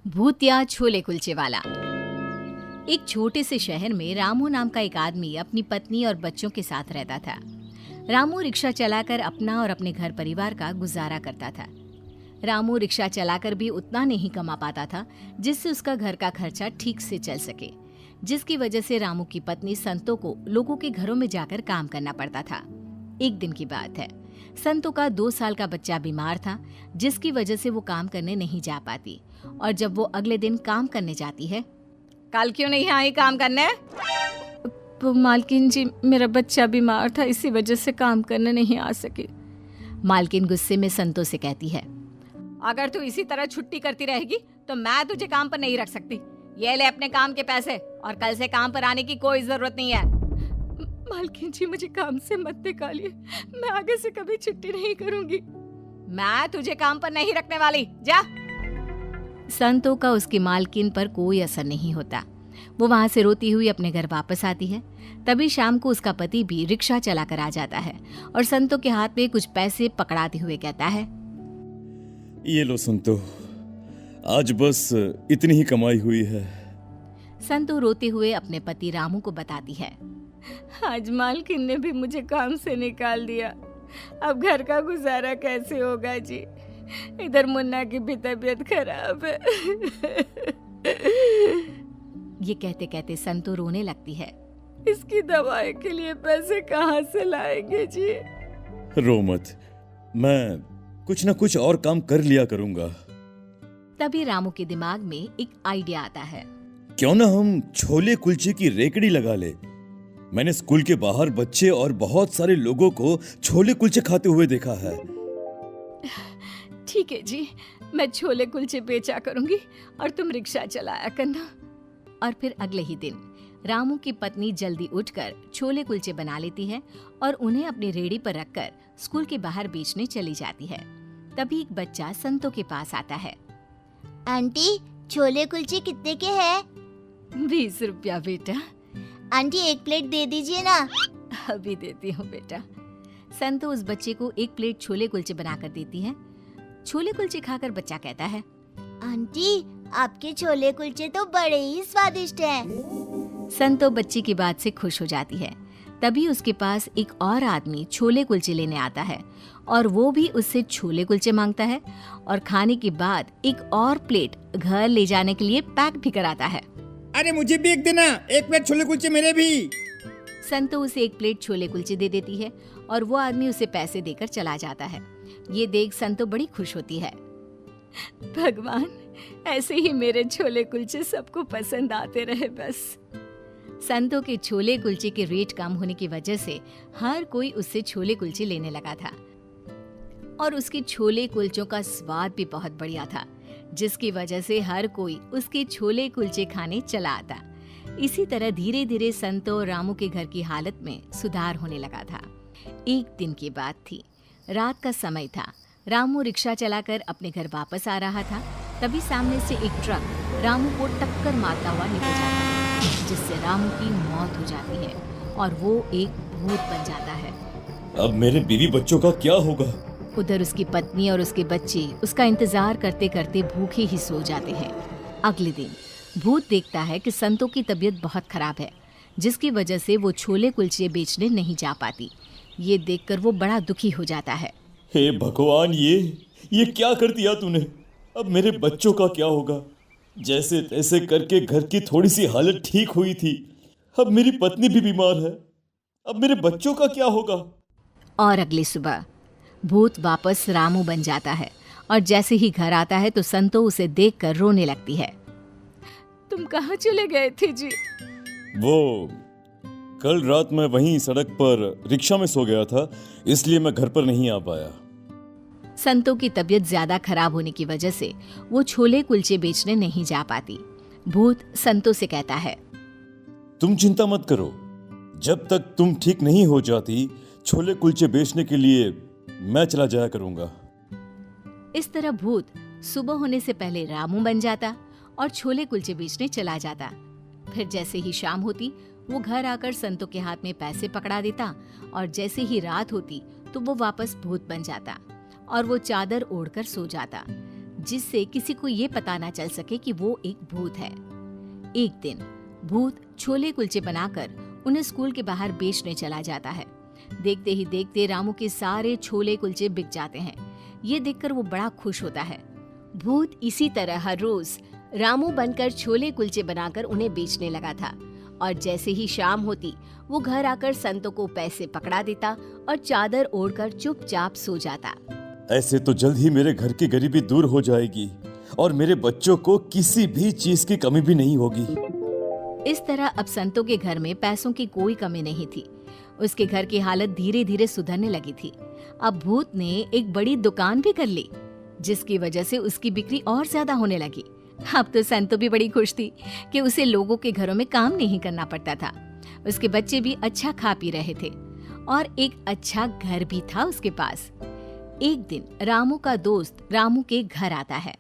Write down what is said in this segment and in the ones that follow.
भूतिया छोले कुलचे वाला। एक छोटे से शहर में रामू नाम का एक आदमी अपनी पत्नी और बच्चों के साथ रहता था। रामू रिक्शा चलाकर अपना और अपने घर परिवार का गुजारा करता था। रामू रिक्शा चलाकर भी उतना नहीं कमा पाता था जिससे उसका घर का खर्चा ठीक से चल सके, जिसकी वजह से रामू की पत्नी संतो को लोगों के घरों में जाकर काम करना पड़ता था। एक दिन की बात है, संतो का 2 साल का बच्चा बीमार था, जिसकी वजह से वो काम करने नहीं जा पाती। और जब वो अगले दिन काम करने जाती है, कल क्यों नहीं आई काम करने? मालकिन जी, मेरा बच्चा बीमार था, इसी वजह से काम करने नहीं आ सकी। मालकिन गुस्से में संतो से कहती है, अगर तू इसी तरह छुट्टी करती रहेगी तो मैं तुझे काम पर नहीं रख सकती। ये ले अपने काम के पैसे और कल से काम पर आने की कोई जरूरत नहीं है। मालकिन जी, मुझे काम से मत निकालिए, मैं आगे से कभी छुट्टी नहीं करूंगी। मैं तुझे काम पर नहीं रखने वाली, जा। संतो का उसकी मालकिन पर कोई असर नहीं होता। वो वहां से रोती हुई अपने घर वापस आती है। तभी शाम को उसका पति भी रिक्शा चलाकर आ जाता है और संतो के हाथ में कुछ पैसे पकड़ाते हुए कहता है, ये लो संतो, आज बस इतनी ही कमाई हुई है। संतो रोते हुए अपने पति रामू को बताती है, आज मालकिन ने भी मुझे काम से निकाल दिया, अब घर का गुजारा कैसे होगा जी। इधर मुन्ना की भी तबीयत खराब है। ये कहते कहते संतो रोने लगती है। इसकी दवाई के लिए पैसे कहाँ से लाएंगे जी? रो मत, मैं कुछ ना कुछ और काम कर लिया करूंगा। तभी रामू के दिमाग में एक आइडिया आता है। क्यों ना हम छोले कुलचे की रेकड़ी लगा ले। मैंने स्कूल के बाहर बच्चे और बहुत सारे लोगों को छोले कुलचे खाते हुए देखा है। ठीक है जी, मैं छोले कुलचे बेचा करूंगी और तुम रिक्शा चलाया करना। और फिर अगले ही दिन रामू की पत्नी जल्दी उठकर छोले कुलचे बना लेती है और उन्हें अपनी रेहड़ी पर रखकर स्कूल के बाहर बेचने चली जाती है। तभी एक बच्चा संतो के पास आता है। आंटी, छोले कुलचे कितने के हैं? 20 रुपया बेटा। आंटी, एक प्लेट दे दीजिए ना। अभी देती हूँ बेटा। संतो उस बच्चे को एक प्लेट छोले कुलचे बनाकर देती है। छोले कुलचे खाकर बच्चा कहता है, आंटी, आपके छोले कुलचे तो बड़े ही स्वादिष्ट हैं। संतो बच्ची की बात से खुश हो जाती है। तभी उसके पास एक और आदमी छोले कुलचे लेने आता है और वो भी उससे छोले कुलचे मांगता है और खाने के बाद एक और प्लेट घर ले जाने के लिए पैक भी कराता है। अरे मुझे भी एक देना, एक प्लेट छोले कुलचे मेरे भी। संतो उसे एक प्लेट छोले कुलचे दे देती है और वो आदमी उसे पैसे देकर चला जाता है। ये देख संतो बड़ी खुश होती है। भगवान, ऐसे ही मेरे छोले कुलचे सबको पसंद आते रहे बस। संतो के छोले कुलचे के रेट कम होने की वजह से हर कोई उससे छोले कुलचे लेने लगा था और उसके छोले कुलचों का स्वाद भी बहुत बढ़िया था, जिसकी वजह से हर कोई उसके छोले कुलचे खाने चला आता। इसी तरह धीरे धीरे संतो और रामू के घर की हालत में सुधार होने लगा था। एक दिन की बात थी, रात का समय था। रामू रिक्शा चलाकर अपने घर वापस आ रहा था। तभी सामने से एक ट्रक रामू को टक्कर मारता हुआ निकल जाता है, जिससे रामू की मौत हो जाती है और वो एक भूत बन जाता है। अब मेरे बीवी बच्चों का क्या होगा? उधर उसकी पत्नी और उसके बच्चे उसका इंतजार करते करते भूखे ही सो जाते हैं। अगले दिन भूत देखता है कि संतो की तबीयत बहुत खराब है, जिसकी वजह से वो छोले कुलचे बेचने नहीं जा पाती। ये देखकर वो बड़ा दुखी हो जाता है। हे भगवान, ये क्या कर दिया तूने? अब मेरे बच्चों का क्या होगा? जैसे तैसे करके घर की थोड़ी सी हालत ठीक हुई थी, अब मेरी पत्नी भी बीमार है। अब मेरे बच्चों का क्या होगा? और अगली सुबह भूत वापस रामू बन जाता है और जैसे ही घर आता है तो संतो उसे देखकर रोने लगती है। तुम कहाँ चले गए थे जी? वो कल रात मैं वहीं सड़क पर रिक्शा में सो गया था, इसलिए मैं घर पर नहीं आ पाया। संतो की तबीयत ज्यादा खराब होने की वजह से वो छोले कुलचे बेचने नहीं जा पाती। भूत संतो से कहता है, तुम चिंता मत करो, जब तक तुम ठीक नहीं हो जाती छोले कुलचे बेचने के लिए मैं चला जाया करूंगा। इस तरह भूत सुबह होने से पहले रामू बन जाता और छोले कुलचे बेचने चला जाता। फिर जैसे ही शाम होती वो घर आकर संतो के हाथ में पैसे पकड़ा देता और जैसे ही रात होती तो वो वापस भूत बन जाता और वो चादर ओढ़कर सो जाता। जिससे किसी को ये पता ना चल सके कि वो एक भूत है। एक दिन भूत छोले कुलचे बनाकर उन्हें स्कूल के बाहर बेचने चला जाता है। देखते ही देखते रामू के सारे छोले कुलचे बिक जाते हैं। ये देखकर वो बड़ा खुश होता है। भूत इसी तरह हर रोज रामू बनकर छोले कुलचे बनाकर उन्हें बेचने लगा था और जैसे ही शाम होती वो घर आकर संतों को पैसे पकड़ा देता और चादर ओढ़कर चुपचाप सो जाता। ऐसे तो जल्द ही मेरे घर की गरीबी दूर हो जाएगी और मेरे बच्चों को किसी भी चीज की कमी भी नहीं होगी। इस तरह अब संतों के घर में पैसों की कोई कमी नहीं थी। उसके घर की हालत धीरे धीरे सुधरने लगी थी। अब भूत ने एक बड़ी दुकान भी कर ली, जिसकी वजह से उसकी बिक्री और ज्यादा होने लगी। अब तो संतो भी बड़ी खुश थी कि उसे लोगों के घरों में काम नहीं करना पड़ता था। उसके बच्चे भी अच्छा खा पी रहे थे और एक अच्छा घर भी था उसके पास। एक दिन रामू का दोस्त रामू के घर आता है।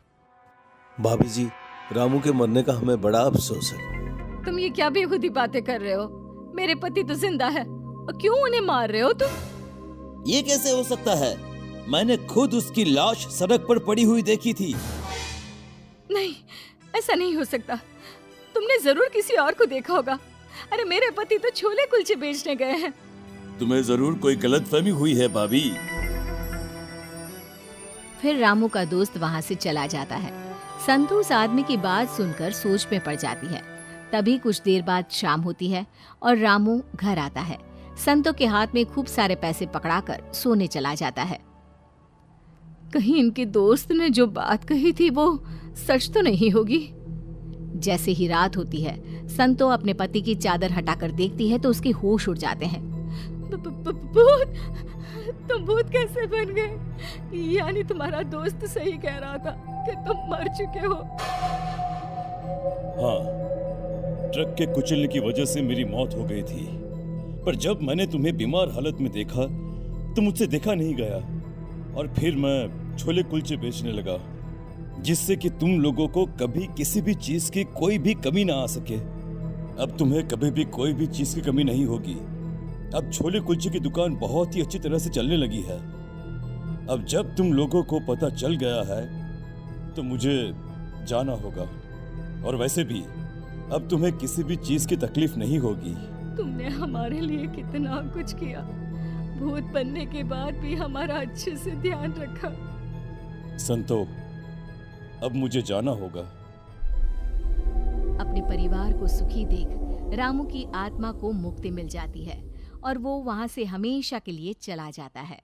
भाभी जी, रामू के मरने का हमें बड़ा अफसोस है। तुम ये क्या बेखुदी बातें कर रहे हो? मेरे पति तो जिंदा है और क्यों उन्हें मार रहे हो तुम? ये कैसे हो सकता है? मैंने खुद उसकी लाश सड़क पर पड़ी हुई देखी थी। नहीं, ऐसा नहीं हो सकता। तुमने जरूर किसी और को देखा होगा। अरे मेरे पति तो छोले कुलचे बेचने गए हैं। तुम्हें जरूर कोई गलतफहमी हुई है भाभी। फिर रामू का दोस्त वहाँ से चला जाता है। संतू उस आदमी की बात सुनकर सोच में पड़ जाती है। तभी कुछ देर बाद शाम होती है और रामू घर आता है। संतों के हाथ में खूब सारे पैसे पकड़ाकर सोने चला जाता है। कहीं इनके दोस्त ने जो बात कही थी वो सच तो नहीं होगी। जैसे ही रात होती है, संतो अपने पति की चादर हटाकर देखती है तो उसके होश उड़ जाते हैं। भूत! तुम भूत कैसे बन गए? यानी तुम्हारा दोस्त सही कह रहा था कि तुम मर चुके हो। हाँ, ट्रक के कुचलने की वजह से मेरी मौत हो गई थी, पर जब मैंने तुम्हें बीमार हालत में देखा तो मुझसे देखा नहीं गया और फिर मैं छोले कुलचे बेचने लगा, जिससे कि तुम लोगों को कभी किसी भी चीज की कोई भी कमी ना आ सके। अब तुम्हें कभी भी कोई भी चीज की कमी नहीं होगी। अब छोले कुलचे की दुकान बहुत ही अच्छी तरह से चलने लगी है। अब जब तुम लोगों को पता चल गया है तो मुझे जाना होगा, और वैसे भी अब तुम्हें किसी भी चीज की तकलीफ नहीं होगी। तुमने हमारे लिए कितना कुछ किया। भूत बनने के बाद भी हमारा अच्छे से ध्यान रखा। संतो, अब मुझे जाना होगा। अपने परिवार को सुखी देख रामू की आत्मा को मुक्ति मिल जाती है और वो वहां से हमेशा के लिए चला जाता है।